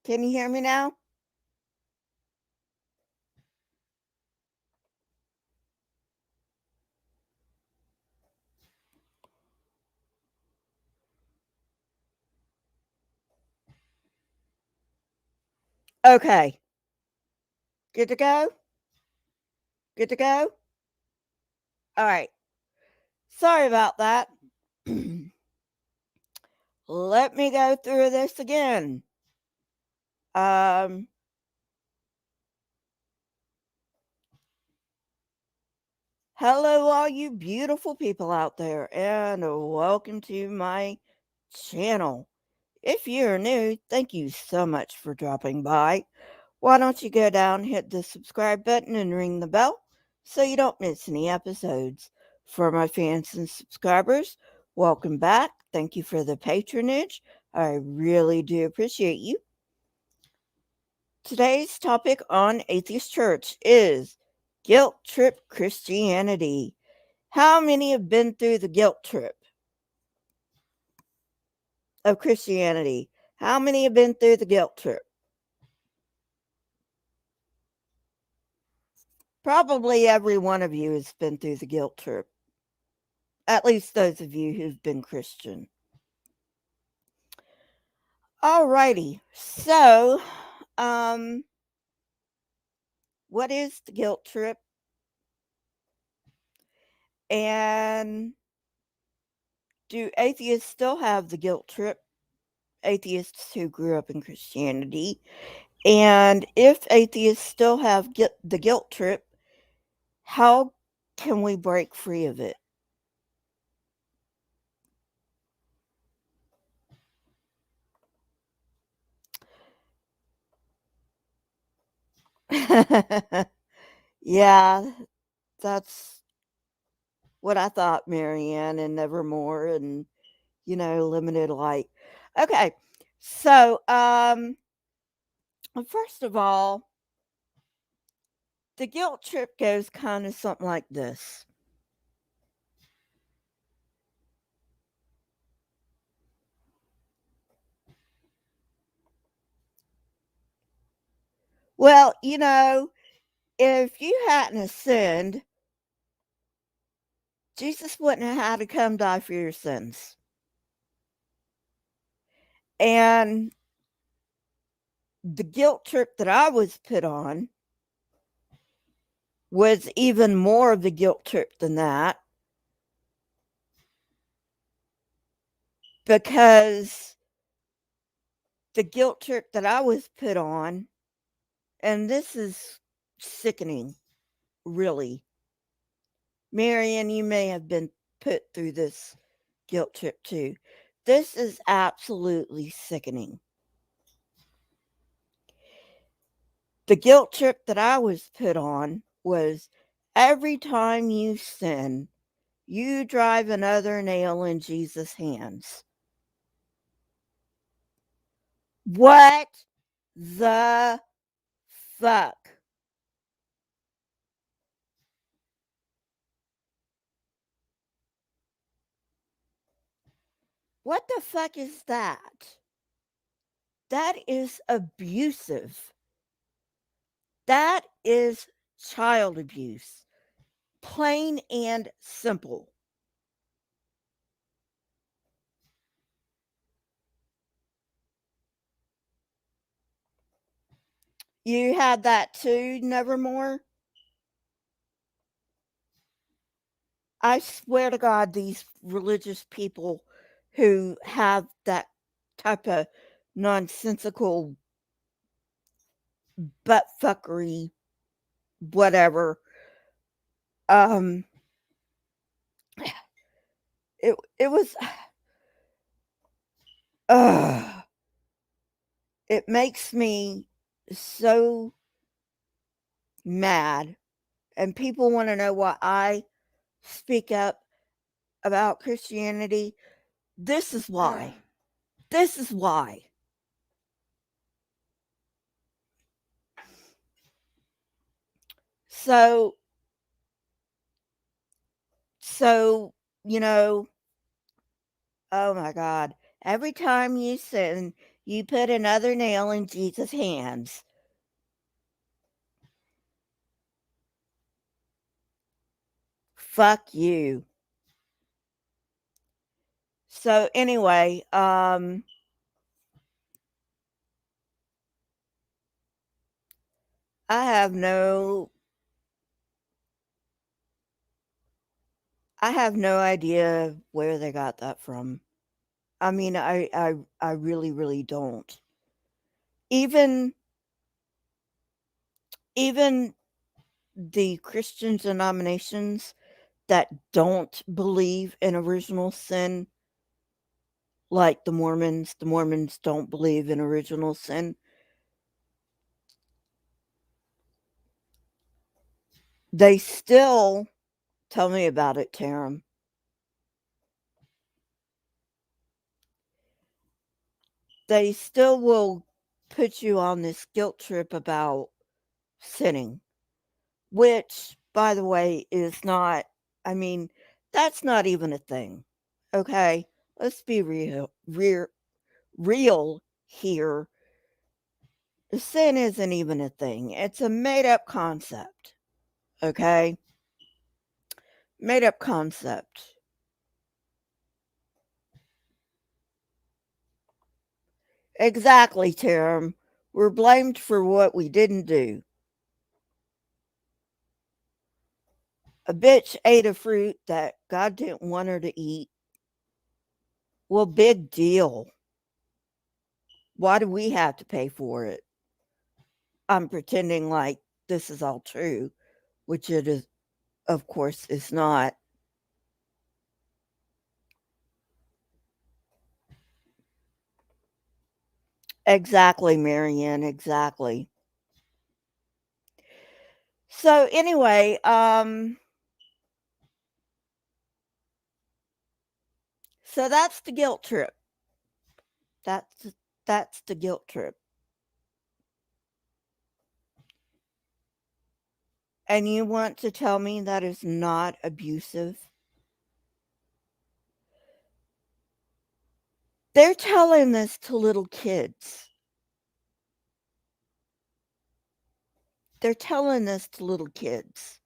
Can you hear me now? Okay. Good to go? Good to go? All right. Sorry about that. Let me go through this again. Um, Hello, all you beautiful people out there, and welcome to my channel. If you're new, thank you so much for dropping by. Why don't you go down, hit the subscribe button, and ring the bell so you don't miss any episodes? For my fans and subscribers, welcome back. Thank you for the patronage. I really do appreciate you. Today's topic on Atheist Church is guilt trip Christianity. How many have been through the guilt trip of Christianity? How many have been through the guilt trip? Probably every one of you has been through the guilt trip. At least those of you who've been Christian. Alrighty. So, um, what is the guilt trip? And do atheists still have the guilt trip? Atheists who grew up in Christianity. And if atheists still have the guilt trip, how can we break free of it? Yeah, that's what I thought, Marianne, and Nevermore, and limited light. Okay, so first of all, the guilt trip goes kind of something like this. Well, if you hadn't sinned, Jesus wouldn't have had to come die for your sins. And the guilt trip that I was put on was even more of the guilt trip than that, because the guilt trip that I was put on, and this is sickening, really. Marianne, you may have been put through this guilt trip too. This is absolutely sickening. The guilt trip that I was put on was every time you sin, you drive another nail in Jesus' hands. What the fuck? What the fuck is that? That is abusive. That is child abuse. Plain and simple. You had that too, Nevermore? I swear to God, these religious people who have that type of nonsensical butt fuckery, whatever, um, it was, uh, it makes me so mad. And people want to know why I speak up about Christianity. This is why. This is why. So, so, you know, oh my God. Every time you sin, You put another nail in Jesus' hands. Fuck you. So anyway, I have no I have no idea where they got that from. I mean, I really, really don't. Even even the Christian denominations that don't believe in original sin, like the Mormons don't believe in original sin. They still tell me about it, Taram. They still will put you on this guilt trip about sinning, which, by the way, is not, I mean, that's not even a thing. Okay? Let's be real here. Sin isn't even a thing. It's a made up concept. Okay? Made up concept. Exactly, Taram. We're blamed for what we didn't do. A bitch ate a fruit that God didn't want her to eat. Well, big deal. Why do we have to pay for it? I'm pretending like this is all true, which it is, of course, is not. Exactly, Marianne, exactly. So anyway, so that's the guilt trip. That's that's the guilt trip. And you want to tell me that is not abusive? They're telling this to little kids. They're telling this to little kids.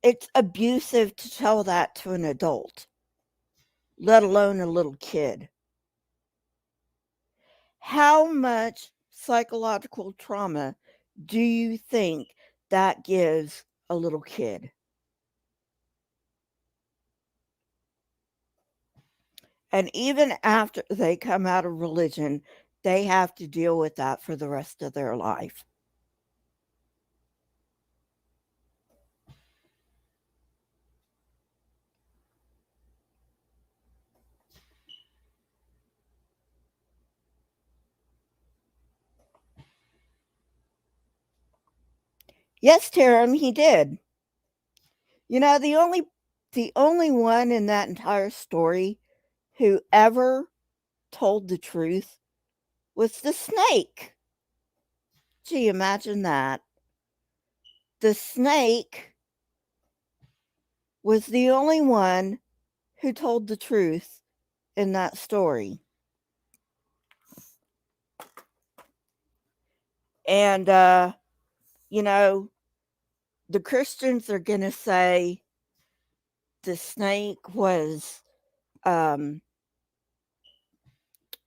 It's abusive to tell that to an adult, let alone a little kid. How much psychological trauma do you think that gives a little kid? And even after they come out of religion, they have to deal with that for the rest of their life. Yes, Taram, he did. You know, the only one in that entire story who ever told the truth was the snake. Gee, imagine that. The snake was the only one who told the truth in that story. And, you know, the Christians are going to say the snake was, um,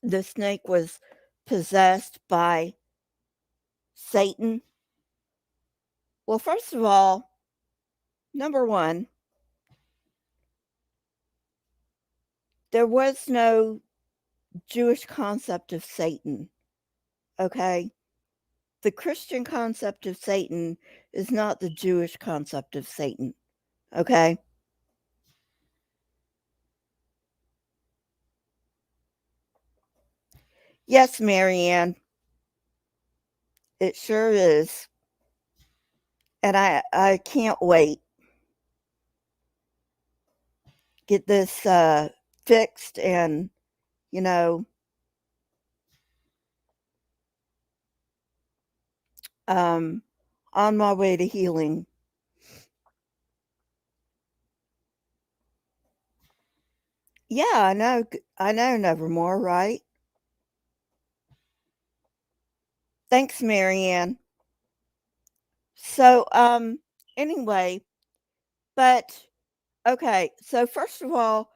the snake was possessed by Satan. Well, first of all, number one, there was no Jewish concept of Satan. Okay? The Christian concept of Satan is not the Jewish concept of Satan. Okay? Yes, Marianne, it sure is. And I can't wait. Get this fixed and, you know, um, on my way to healing. Yeah, I know Nevermore, right? Thanks, Marianne. So, anyway, but okay, so first of all,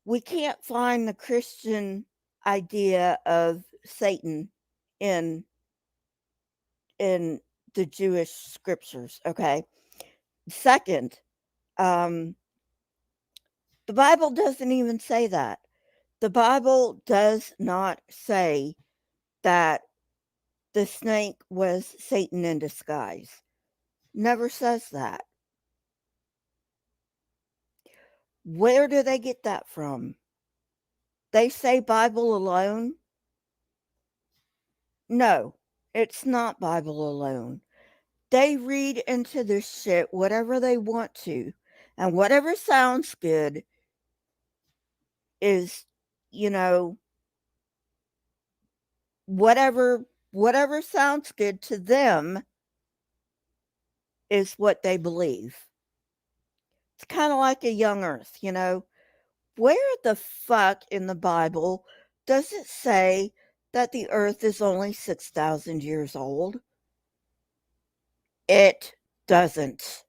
we can't find the Christian idea of Satan in in the Jewish scriptures, okay? Second, um, the Bible doesn't even say that. The Bible does not say that the snake was Satan in disguise. Never says that. Where do they get that from? They say Bible alone? No, it's not Bible alone. They read into this shit whatever they want to, and whatever sounds good is, you know, whatever sounds good to them is what they believe. It's kind of like a young earth, you know. Where the fuck in the Bible does it say that the earth is only 6,000 years old? It doesn't.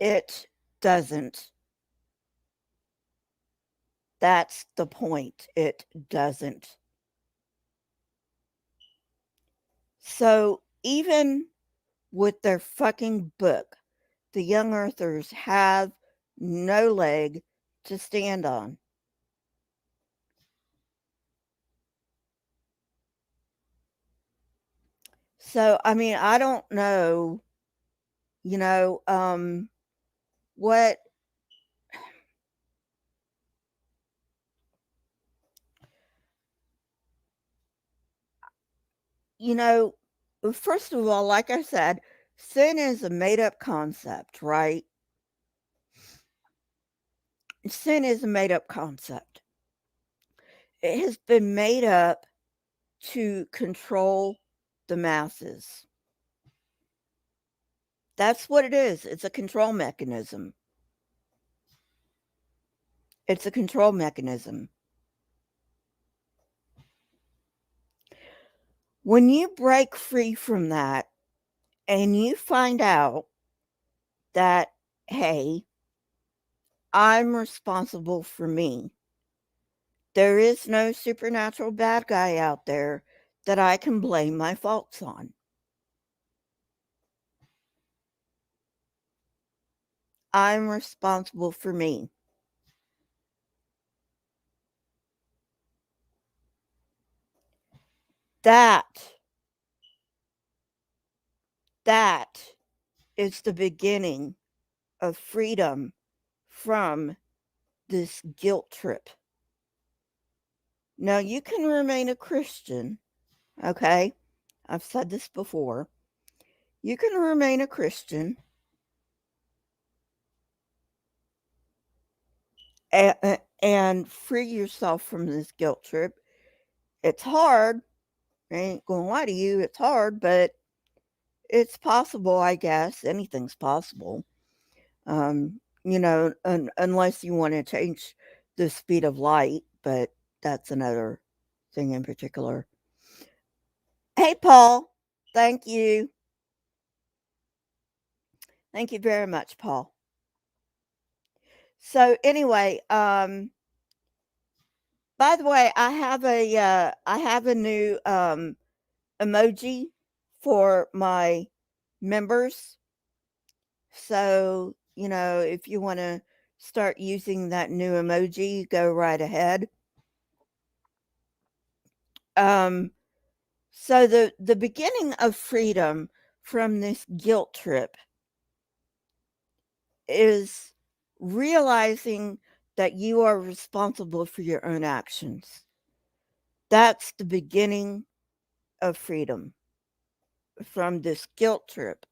It doesn't. That's the point. It doesn't. So even with their fucking book, the young earthers have no leg to stand on. So, I mean, I don't know, you know, what, you know, first of all, like I said, sin is a made up concept, right? Sin is a made up concept. It has been made up to control the masses. That's what it is. It's a control mechanism. It's a control mechanism. When you break free from that and you find out that, hey, I'm responsible for me, there is no supernatural bad guy out there that I can blame my faults on. I'm responsible for me. That, that is the beginning of freedom from this guilt trip. Now, you can remain a Christian, okay? I've said this before. You can remain a Christian and free yourself from this guilt trip. It's hard. I ain't gonna lie to you, it's hard, but it's possible, I guess. Anything's possible. Unless you want to change the speed of light, but that's another thing in particular. Hey, Paul. Thank you. Thank you very much, Paul. So anyway, by the way, I have a new emoji for my members. So, if you want to start using that new emoji, go right ahead. Um, so the beginning of freedom from this guilt trip is realizing that you are responsible for your own actions. That's the beginning of freedom from this guilt trip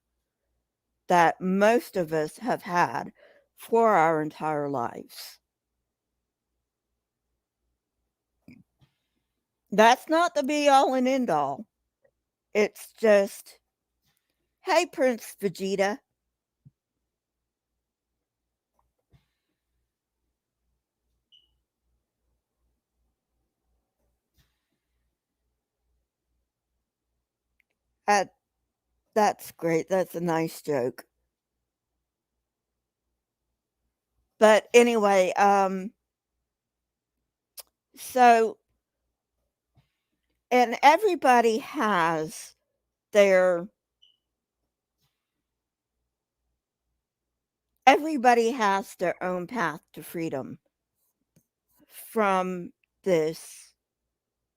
that most of us have had for our entire lives. That's not the be all and end all. It's just Hey, Prince Vegeta. Uh, that's great. That's a nice joke. But anyway, so, and their everybody has their own path to freedom from this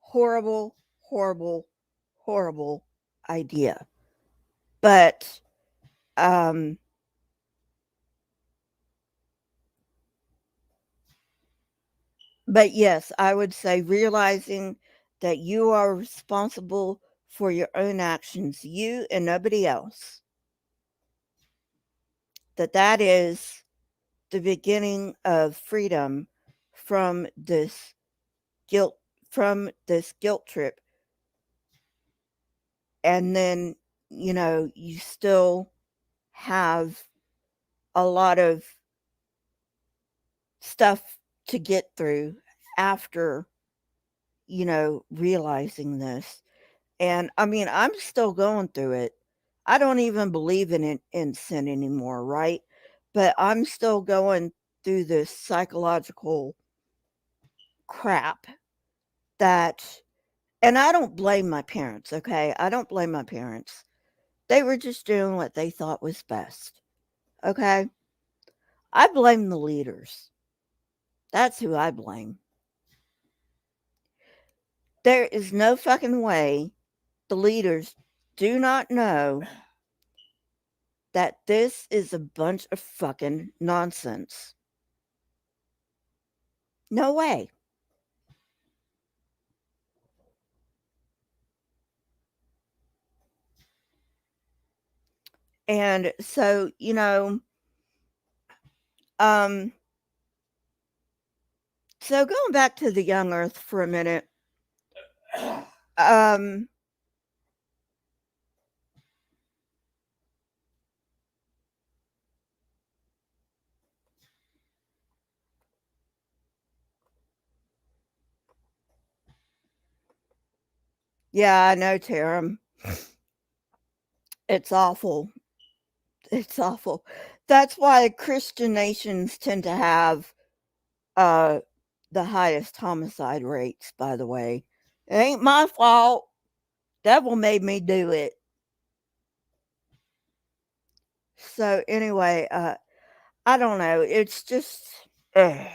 horrible, horrible, horrible idea. But um but yes, I would say realizing that you are responsible for your own actions, you and nobody else. That is the beginning of freedom from this guilt from this guilt trip. And then, you still have a lot of stuff to get through after, realizing this. And I mean, I'm still going through it. I don't even believe in sin anymore, right? But I'm still going through this psychological crap that, and I don't blame my parents, okay? I don't blame my parents. They were just doing what they thought was best, okay? I blame the leaders. That's who I blame. There is no fucking way the leaders do not know that this is a bunch of fucking nonsense. No way. And so, um, so going back to the young earth for a minute, um, yeah, I know, Tarum. It's awful. It's awful. That's why Christian nations tend to have uh the highest homicide rates, by the way. It ain't my fault. Devil made me do it. So anyway, I don't know. It's just, ugh,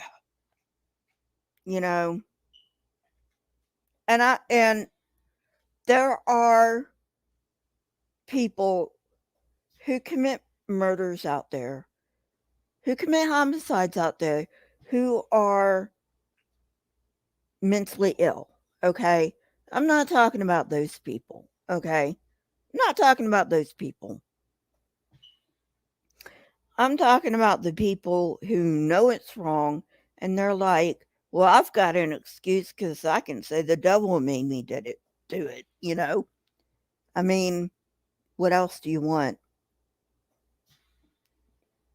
you know, and there are people who commit murders out there, who commit homicides out there, who are mentally ill. Okay, I'm not talking about those people. Okay, I'm not talking about those people. I'm talking about the people who know it's wrong and they're like, well, I've got an excuse because I can say the devil made me do it. I mean, what else do you want?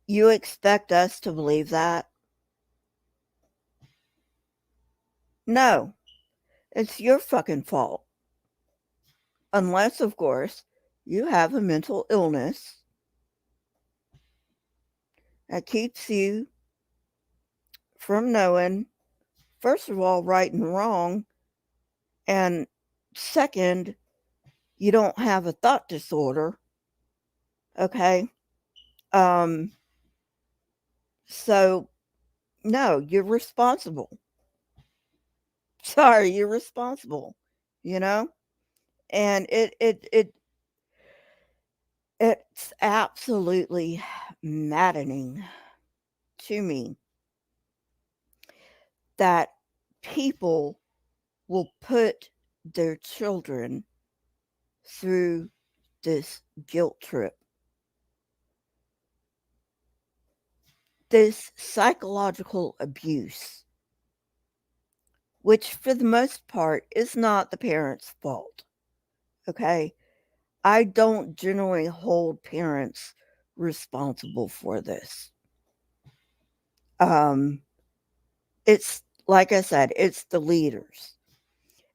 You expect us to believe that? No, it's your fucking fault. Unless, of course, you have a mental illness that keeps you from knowing, first of all, right and wrong, and second, you don't have a thought disorder. Okay. Um, so no, you're responsible. Sorry, you're responsible, you know? And it's absolutely maddening to me that people will put their children through this guilt trip, this psychological abuse, which for the most part is not the parents' fault. Okay. I don't generally hold parents responsible for this. Um, it's like I said, it's the leaders.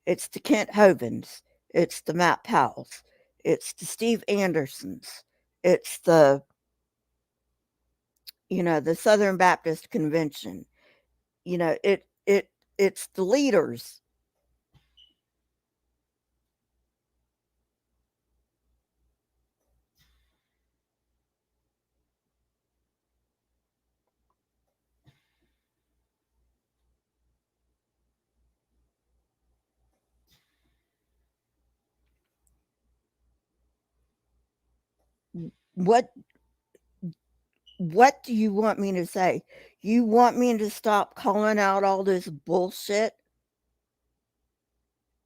It's the Kent Hovens. It's the Matt Powells. It's the Steve Andersons. It's the Southern Baptist Convention. It's the leaders. What what do you want me to say? You want me to stop calling out all this bullshit?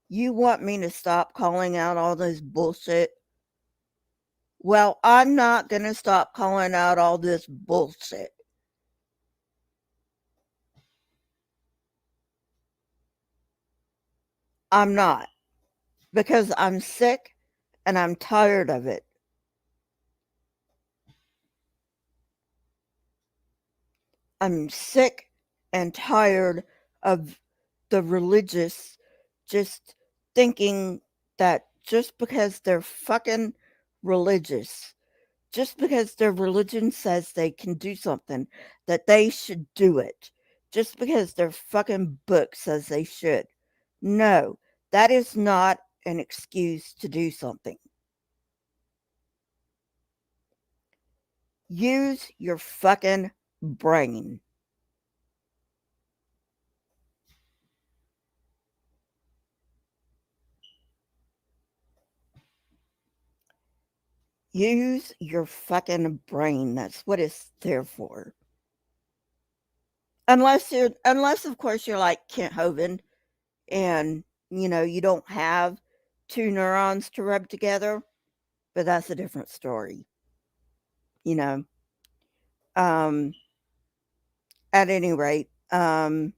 You want me to stop calling out all this bullshit? Well, I'm not going to stop calling out all this bullshit. I'm not, because I'm sick and I'm tired of it. I'm sick and tired of the religious just thinking that just because they're fucking religious, just because their religion says they can do something, that they should do it. Just because their fucking book says they should. No, that is not an excuse to do something. Use your fucking brain. Use your fucking brain. That's what it's there for. Unless of course you're like Kent Hovind and you don't have two neurons to rub together, but that's a different story. You know. Um at any rate, but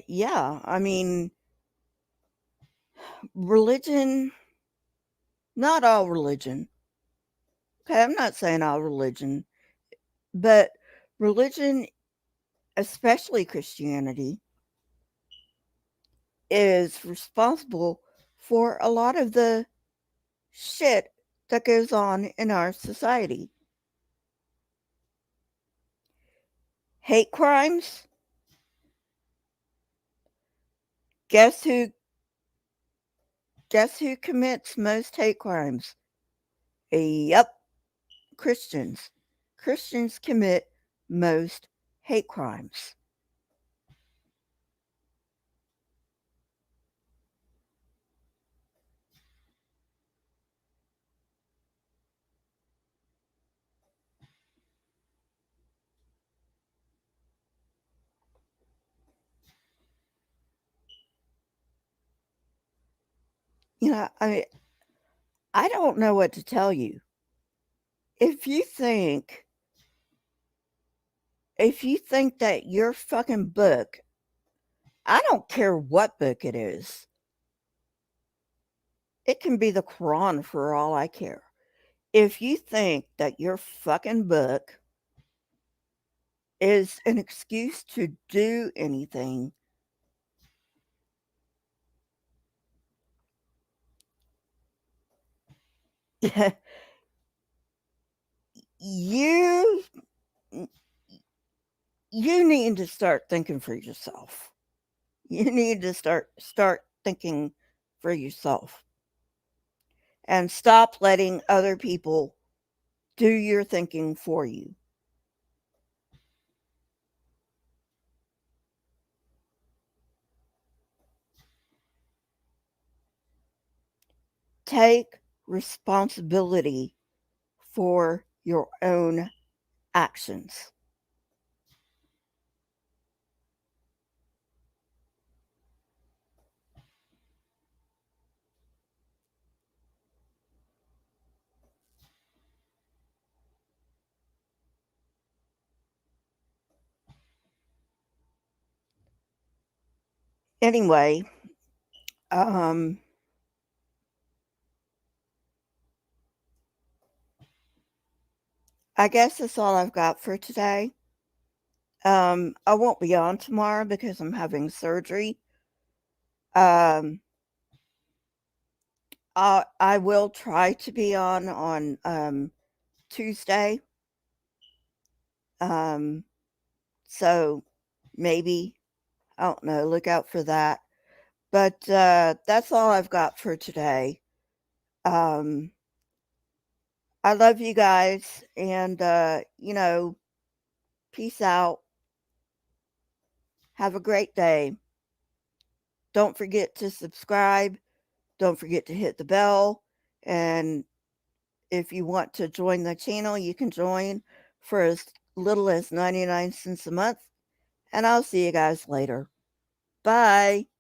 yeah, I mean religion, not all religion. Okay, I'm not saying all religion, but religion, especially Christianity, is responsible for a lot of the shit that goes on in our society. Hate crimes. Guess who guess who commits most hate crimes? Yep, Christians. Christians commit most hate crimes. I don't know what to tell you. If you think if you think that your fucking book, I don't care what book it is. It can be the Quran for all I care. If you think that your fucking book is an excuse to do anything, you you need to start thinking for yourself. You need to start thinking for yourself and stop letting other people do your thinking for you. Take responsibility for your own actions. Anyway, Um, I guess that's all I've got for today. I won't be on tomorrow because I'm having surgery. Um, I will try to be on Tuesday. Um, so maybe, I don't know, look out for that. But that's all I've got for today. Um, I love you guys, and peace out. Have a great day. Don't forget to subscribe. Don't forget to hit the bell. And if you want to join the channel, you can join for as little as 99 cents a month. And I'll see you guys later. Bye.